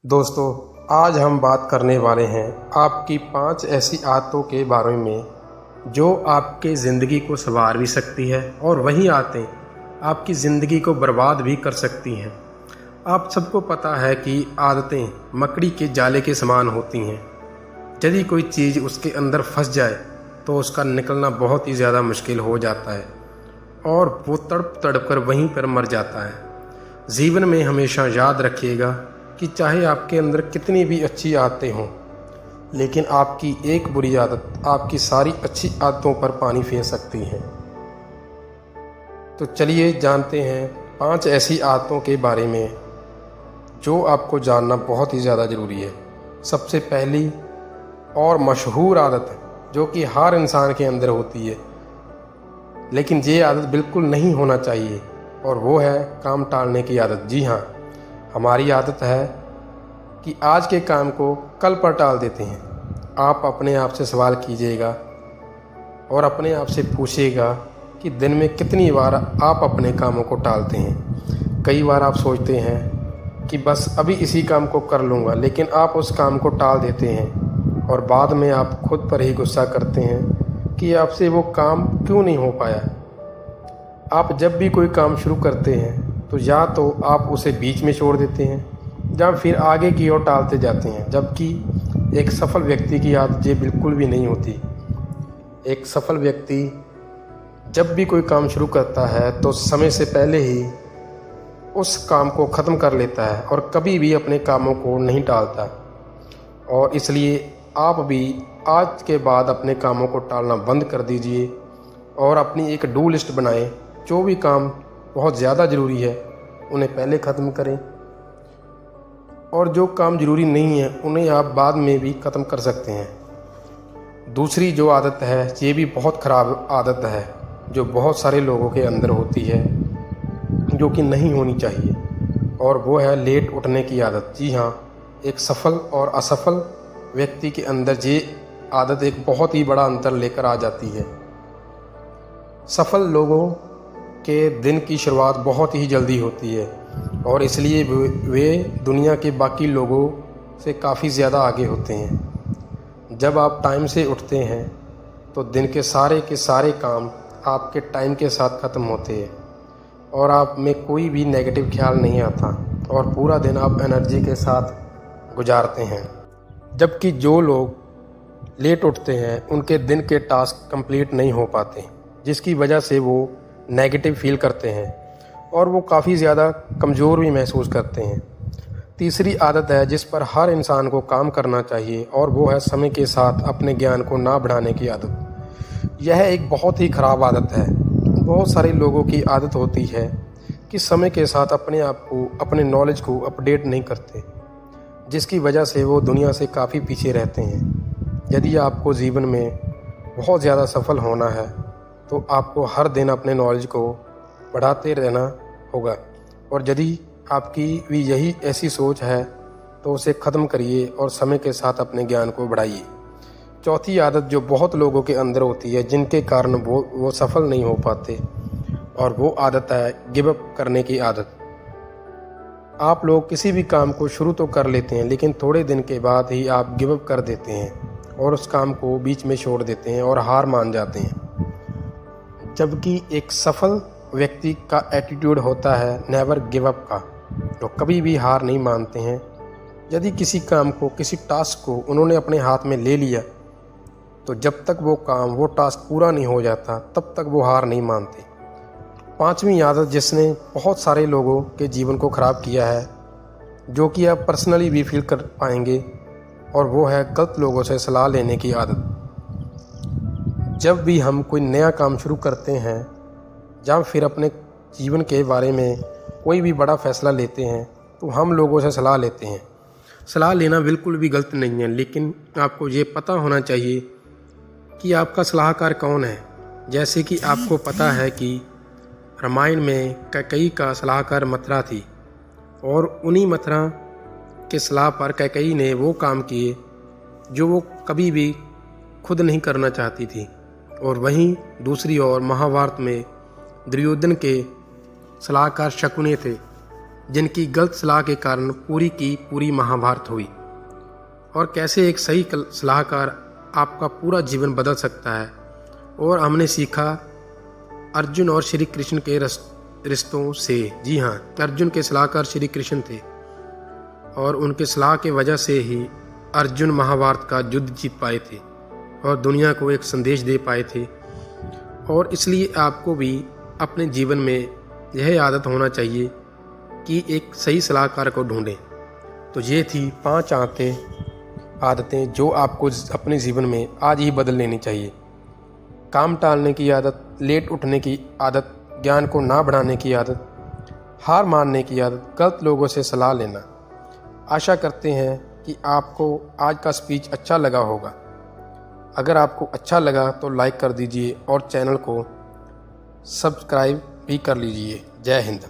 दोस्तों, आज हम बात करने वाले हैं आपकी 5 ऐसी आदतों के बारे में जो आपके ज़िंदगी को संवार भी सकती है और वही आदतें आपकी ज़िंदगी को बर्बाद भी कर सकती हैं। आप सबको पता है कि आदतें मकड़ी के जाले के समान होती हैं। यदि कोई चीज़ उसके अंदर फंस जाए तो उसका निकलना बहुत ही ज़्यादा मुश्किल हो जाता है और वो तड़प तड़प कर वहीं पर मर जाता है। जीवन में हमेशा याद रखिएगा कि चाहे आपके अंदर कितनी भी अच्छी आदतें हों, लेकिन आपकी एक बुरी आदत आपकी सारी अच्छी आदतों पर पानी फेर सकती है। तो चलिए जानते हैं 5 ऐसी आदतों के बारे में जो आपको जानना बहुत ही ज़्यादा ज़रूरी है। सबसे पहली और मशहूर आदत जो कि हर इंसान के अंदर होती है, लेकिन ये आदत बिल्कुल नहीं होना चाहिए, और वो है काम टालने की आदत। जी हाँ, हमारी आदत है कि आज के काम को कल पर टाल देते हैं। आप अपने आप से सवाल कीजिएगा और अपने आप से पूछिएगा कि दिन में कितनी बार आप अपने कामों को टालते हैं। कई बार आप सोचते हैं कि बस अभी इसी काम को कर लूँगा, लेकिन आप उस काम को टाल देते हैं और बाद में आप खुद पर ही गुस्सा करते हैं कि आपसे वो काम क्यों नहीं हो पाया। आप जब भी कोई काम शुरू करते हैं तो या तो आप उसे बीच में छोड़ देते हैं या फिर आगे की ओर टालते जाते हैं, जबकि एक सफल व्यक्ति की आदत ये बिल्कुल भी नहीं होती। एक सफल व्यक्ति जब भी कोई काम शुरू करता है तो समय से पहले ही उस काम को ख़त्म कर लेता है और कभी भी अपने कामों को नहीं टालता। और इसलिए आप भी आज के बाद अपने कामों को टालना बंद कर दीजिए और अपनी एक डू लिस्ट बनाएं। जो भी काम बहुत ज़्यादा ज़रूरी है उन्हें पहले ख़त्म करें, और जो काम ज़रूरी नहीं है उन्हें आप बाद में भी ख़त्म कर सकते हैं। दूसरी जो आदत है, ये भी बहुत ख़राब आदत है जो बहुत सारे लोगों के अंदर होती है, जो कि नहीं होनी चाहिए, और वो है लेट उठने की आदत। जी हाँ, एक सफल और असफल व्यक्ति के अंदर ये आदत एक बहुत ही बड़ा अंतर लेकर आ जाती है। सफल लोगों के दिन की शुरुआत बहुत ही जल्दी होती है और इसलिए वे दुनिया के बाकी लोगों से काफ़ी ज़्यादा आगे होते हैं। जब आप टाइम से उठते हैं तो दिन के सारे काम आपके टाइम के साथ ख़त्म होते हैं और आप में कोई भी नेगेटिव ख्याल नहीं आता और पूरा दिन आप एनर्जी के साथ गुजारते हैं। जबकि जो लोग लेट उठते हैं उनके दिन के टास्क कंप्लीट नहीं हो पाते, जिसकी वजह से वो नेगेटिव फील करते हैं और वो काफ़ी ज़्यादा कमज़ोर भी महसूस करते हैं। तीसरी आदत है जिस पर हर इंसान को काम करना चाहिए, और वो है समय के साथ अपने ज्ञान को ना बढ़ाने की आदत। यह एक बहुत ही ख़राब आदत है। बहुत सारे लोगों की आदत होती है कि समय के साथ अपने आप को, अपने नॉलेज को अपडेट नहीं करते, जिसकी वजह से वो दुनिया से काफ़ी पीछे रहते हैं। यदि आपको जीवन में बहुत ज़्यादा सफल होना है तो आपको हर दिन अपने नॉलेज को बढ़ाते रहना होगा, और यदि आपकी भी यही ऐसी सोच है तो उसे ख़त्म करिए और समय के साथ अपने ज्ञान को बढ़ाइए। चौथी आदत जो बहुत लोगों के अंदर होती है, जिनके कारण वो सफल नहीं हो पाते, और वो आदत है गिव अप करने की आदत। आप लोग किसी भी काम को शुरू तो कर लेते हैं, लेकिन थोड़े दिन के बाद ही आप गिव अप कर देते हैं और उस काम को बीच में छोड़ देते हैं और हार मान जाते हैं। जबकि एक सफल व्यक्ति का एटीट्यूड होता है नेवर गिव अप का, तो कभी भी हार नहीं मानते हैं। यदि किसी काम को, किसी टास्क को उन्होंने अपने हाथ में ले लिया तो जब तक वो टास्क पूरा नहीं हो जाता तब तक वो हार नहीं मानते। पांचवी आदत जिसने बहुत सारे लोगों के जीवन को ख़राब किया है, जो कि आप पर्सनली भी फील कर पाएंगे, और वो है गलत लोगों से सलाह लेने की आदत। जब भी हम कोई नया काम शुरू करते हैं या फिर अपने जीवन के बारे में कोई भी बड़ा फ़ैसला लेते हैं तो हम लोगों से सलाह लेते हैं। सलाह लेना बिल्कुल भी गलत नहीं है, लेकिन आपको ये पता होना चाहिए कि आपका सलाहकार कौन है। जैसे कि आपको पता है कि रामायण में कैकेयी का सलाहकार मथुरा थी, और उन्हीं मथुरा के सलाह पर कैकेयी ने वो काम किए जो वो कभी भी खुद नहीं करना चाहती थी। और वहीं दूसरी ओर महाभारत में दुर्योधन के सलाहकार शकुनी थे, जिनकी गलत सलाह के कारण पूरी की पूरी महाभारत हुई, और कैसे एक सही सलाहकार आपका पूरा जीवन बदल सकता है। और हमने सीखा अर्जुन और श्री कृष्ण के रिश्तों से। जी हाँ, अर्जुन के सलाहकार श्री कृष्ण थे और उनके सलाह के वजह से ही अर्जुन महाभारत का युद्ध जीत पाए थे और दुनिया को एक संदेश दे पाए थे। और इसलिए आपको भी अपने जीवन में यह आदत होना चाहिए कि एक सही सलाहकार को ढूंढें। तो ये थी 5 आदतें जो आपको अपने जीवन में आज ही बदल लेनी चाहिए। काम टालने की आदत, लेट उठने की आदत, ज्ञान को ना बढ़ाने की आदत, हार मानने की आदत, गलत लोगों से सलाह लेना। आशा करते हैं कि आपको आज का स्पीच अच्छा लगा होगा। अगर आपको अच्छा लगा तो लाइक कर दीजिए और चैनल को सब्सक्राइब भी कर लीजिए। जय हिंद।